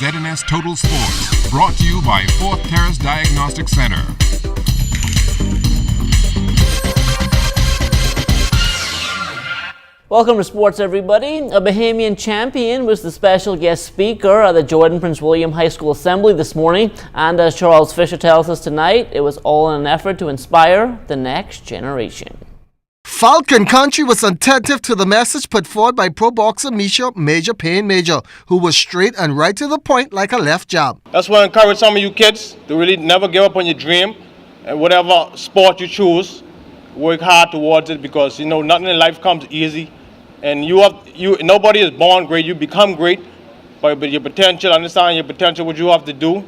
ZNS Total Sports, brought to you by Fourth Terrace Diagnostic Center. Welcome to sports, everybody. A Bahamian champion was the special guest speaker at the Jordan Prince William High School Assembly this morning. And as Charles Fisher tells us tonight, it was all in an effort to inspire the next generation. Falcon Country was attentive to the message put forward by pro boxer Major Payne Major, who was straight and right to the point like a left jab. That's why I encourage some of you kids to really never give up on your dream. And whatever sport you choose, work hard towards it, because you know nothing in life comes easy. And nobody is born great. You become great by your potential. Understand your potential, what you have to do,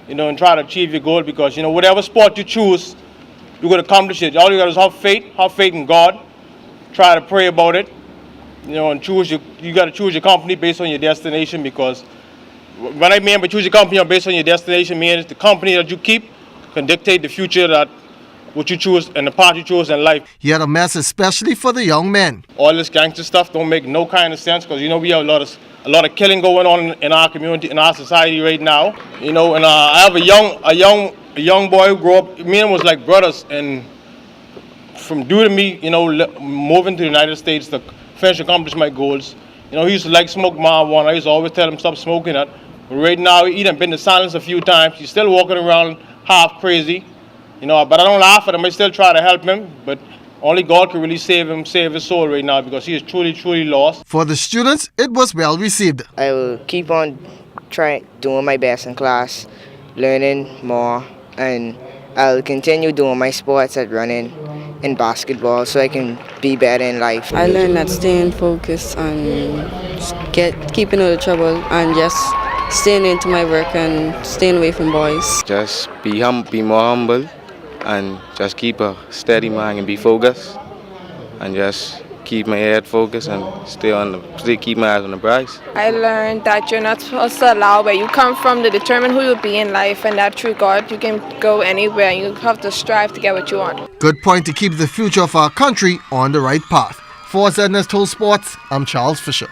and try to achieve your goal. Because whatever sport you choose, you're gonna accomplish it. All you got is have faith in God. Try to pray about it, and choose you got to choose your company based on your destination. Because when I mean by choose your company based on your destination, means the company that you keep can dictate the future that what you choose and the path you choose in life. He had a message especially for the young men. All this gangster stuff don't make no kind of sense, because we have a lot of killing going on in our community, in our society right now. And I have a young boy who grew up. Me and him was like brothers, and from due to me, moving to the United States to finish accomplish my goals. He used to like smoke marijuana. I used to always tell him stop smoking it. But right now, he done been to silence a few times. He's still walking around half crazy. But I don't laugh at him. I still try to help him. But only God can really save him, save his soul right now, because he is truly, truly lost. For the students, it was well received. I will keep on doing my best in class, learning more, and I'll continue doing my sports at running and basketball so I can be better in life. I learned that staying focused and keeping out of trouble and just staying into my work and staying away from boys. Just be more humble, and just keep a steady mind and be focused, and just keep my head focused and still keep my eyes on the prize. I learned that you're not supposed to allow where you come from to determine who you'll be in life, and that through God you can go anywhere. You have to strive to get what you want. Good point to keep the future of our country on the right path. For ZNS Total Sports, I'm Charles Fisher.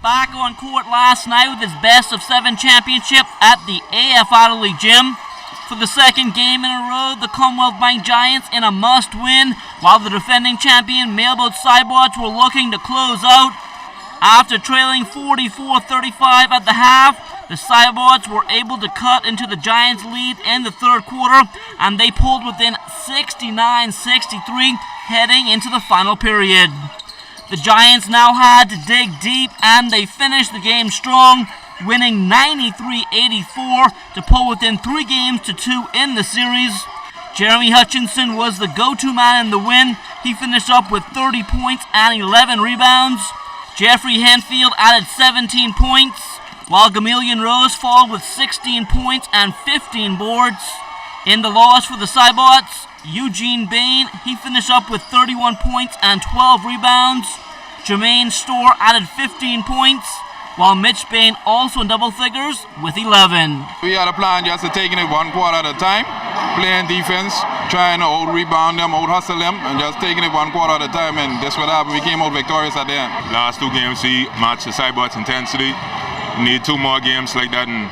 Back on court last night with his best of 7 championship at the AF Adelaide Gym. For the second game in a row, the Commonwealth Bank Giants in a must-win, while the defending champion Mailboat Cybots were looking to close out. After trailing 44-35 at the half, the Cybots were able to cut into the Giants' lead in the third quarter, and they pulled within 69-63 heading into the final period. The Giants now had to dig deep, and they finished the game strong, winning 93-84 to pull within 3 games to 2 in the series. Jeremy Hutchinson was the go-to man in the win. He finished up with 30 points and 11 rebounds. Jeffrey Henfield added 17 points, while Gamalion Rose followed with 16 points and 15 boards. In the loss for the Cybots, Eugene Bain, he finished up with 31 points and 12 rebounds. Jermaine Storr added 15 points, while Mitch Bain also in double figures with 11. We had a plan just to taking it one quarter at a time, playing defense, trying to out-rebound them, out-hustle them, and just taking it one quarter at a time, and that's what happened. We came out victorious at the end. Last 2 games we matched the Cybots' intensity. We need 2 more games like that, and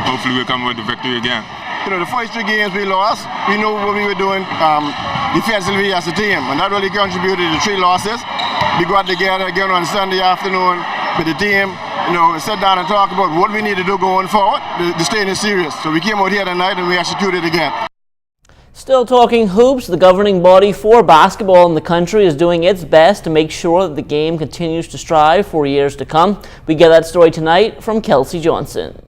hopefully we'll come with the victory again. The first 3 games we lost, we knew what we were doing defensively as a team, and that really contributed to 3 losses. We got together again on Sunday afternoon with the team, sit down and talk about what we need to do going forward to stay in the series. So we came out here tonight and we executed again. Still talking hoops, the governing body for basketball in the country is doing its best to make sure that the game continues to strive for years to come. We get that story tonight from Kelsey Johnson.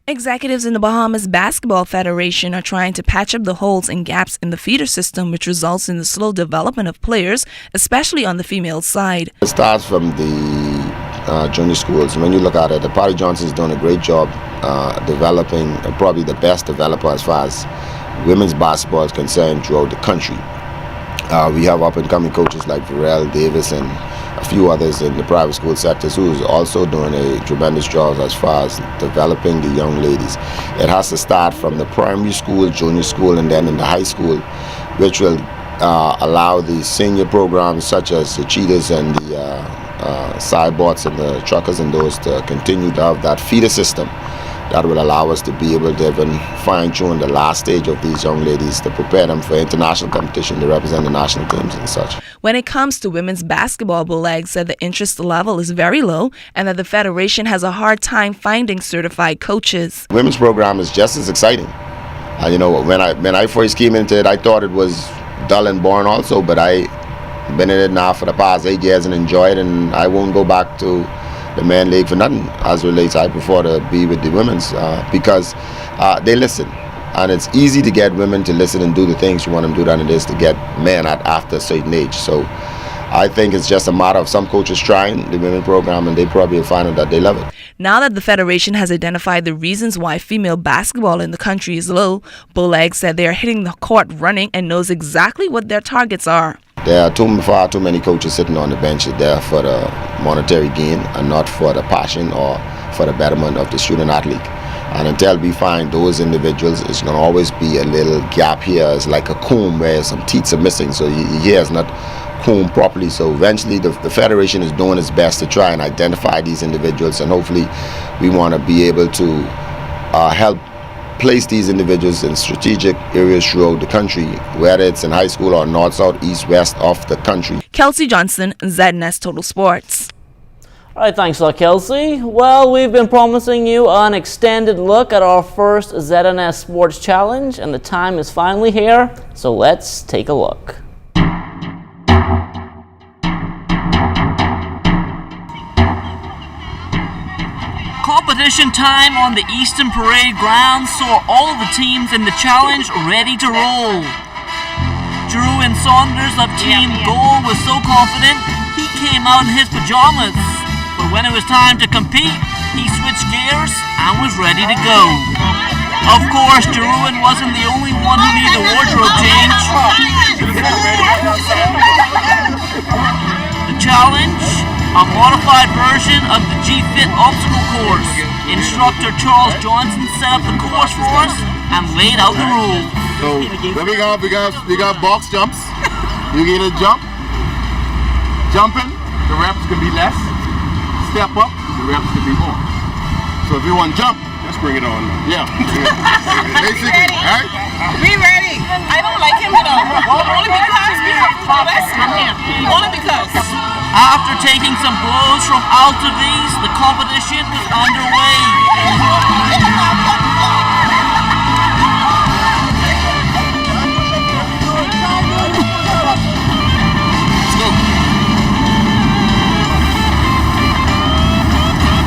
Executives in the Bahamas Basketball Federation are trying to patch up the holes and gaps in the feeder system, which results in the slow development of players, especially on the female side. It starts from the junior schools. When you look at it, the Patty Johnson's done a great job developing, probably the best developer as far as women's basketball is concerned throughout the country. We have up-and-coming coaches like Varel Davis and a few others in the private school sectors who's also doing a tremendous job as far as developing the young ladies. It has to start from the primary school, junior school, and then in the high school, which will allow the senior programs such as the Cheetahs and the sideboards and the truckers and those to continue to have that feeder system that will allow us to be able to even fine-tune the last stage of these young ladies to prepare them for international competition to represent the national teams and such. When it comes to women's basketball, Bulag said the interest level is very low and that the federation has a hard time finding certified coaches. Women's program is just as exciting. You know, when I first came into it, I thought it was dull and boring also, but I've been in it now for the past 8 years and enjoyed it, and I won't go back to the men league for nothing. As relates, I prefer to be with the women's because they listen, and it's easy to get women to listen and do the things you want them to do than it is to get men after a certain age. So I think it's just a matter of some coaches trying the women program, and they probably find out that they love it. Now that the federation has identified the reasons why female basketball in the country is low, Bulag said they are hitting the court running and knows exactly what their targets are. There are far too many coaches sitting on the bench there for the monetary gain and not for the passion or for the betterment of the student athlete. And until we find those individuals, it's going to always be a little gap here. It's like a comb where some teeth are missing, so your hair is not combed properly. So eventually the federation is doing its best to try and identify these individuals, and hopefully we want to be able to help place these individuals in strategic areas throughout the country, whether it's in high school or north, south, east, west of the country. Kelsey Johnson, ZNS Total Sports. All right, thanks a lot, Kelsey. Well, we've been promising you an extended look at our first ZNS Sports Challenge, and the time is finally here, so let's take a look. Competition time on the Eastern Parade grounds saw all of the teams in the challenge ready to roll. Drew and Saunders of Team Gold was so confident he came out in his pajamas. But when it was time to compete, he switched gears and was ready to go. Of course, Jeroen wasn't the only one who needed a wardrobe change. The challenge, a modified version of the G-Fit obstacle course. Instructor Charles Johnson set up the course for us and laid out the rules. So we got box jumps. You get a jump. Jumping, the reps can be less. Step up, the reps can be more. So if you want to jump, let's bring it on. Yeah. Basically, right? We ready. I don't like him at all. Only because we have progress from him. Only because. After taking some blows from Altavis, the competition was underway.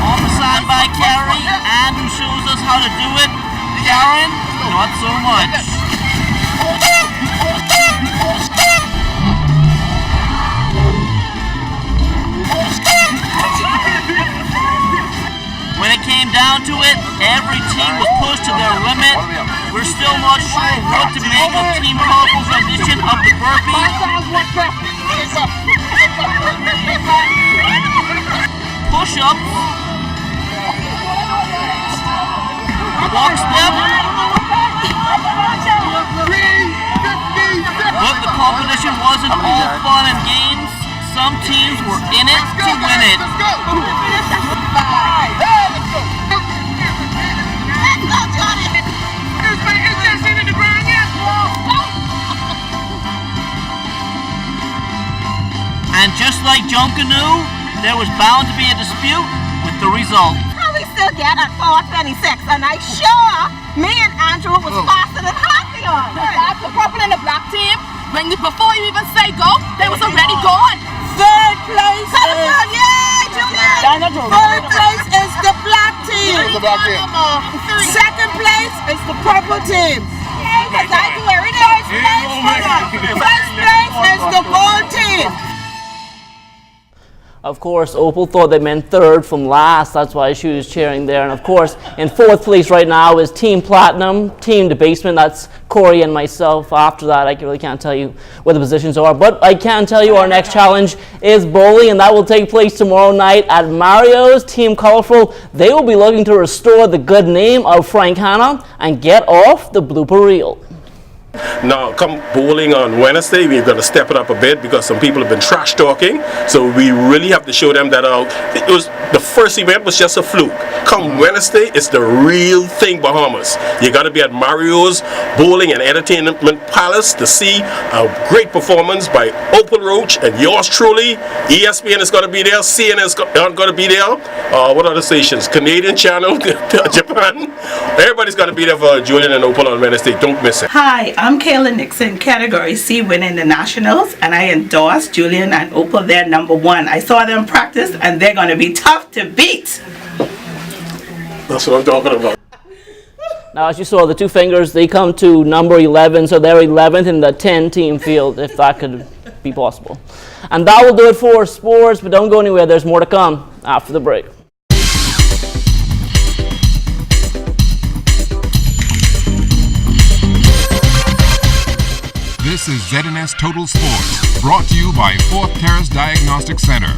On the side by Carrie, Andrew shows us how to do it. Karen, not so much. When it came down to it, every team was pushed to their limit. We're still not sure what to make of Team Colorful's rendition of the burpee. Push-ups. Walk step. But the competition wasn't all fun and games. Some teams were in it to win it. And just like John Canoe, there was bound to be a dispute with the result. How we still get at 4:26, and I sure me and Andrew was faster than happy on. The purple and the black team, before you even say go, they was already gone. Third place Third place is the black team. Second place is the purple team. First place is the gold team. Of course, Opal thought they meant third from last. That's why she was cheering there. And of course, in fourth place right now is Team Platinum, Team Debasement. That's Corey and myself. After that, I really can't tell you what the positions are. But I can tell you our next challenge is bowling, and that will take place tomorrow night at Mario's. Team Colorful, they will be looking to restore the good name of Frank Hanna and get off the blooper reel. Now, come bowling on Wednesday, we're going to step it up a bit because some people have been trash talking. So we really have to show them that it was the first event was just a fluke. Come Wednesday, it's the real thing, Bahamas. You got to be at Mario's Bowling and Entertainment Palace to see a great performance by Opal Roach and yours truly. ESPN is going to be there. CNN is going to be there. What other stations? Canadian Channel, Japan. Everybody's going to be there for Julian and Opal on Wednesday. Don't miss it. Hi, I'm Kayla Nixon, Category C winning the Nationals, and I endorse Julian and Opal. They're #1. I saw them practice, and they're going to be tough to beat. That's what I'm talking about. Now, as you saw, the two fingers, they come to number 11, so they're 11th in the 10-team field, if that could be possible. And that will do it for sports, but don't go anywhere. There's more to come after the break. This is ZNS Total Sports, brought to you by Fourth Terrace Diagnostic Center.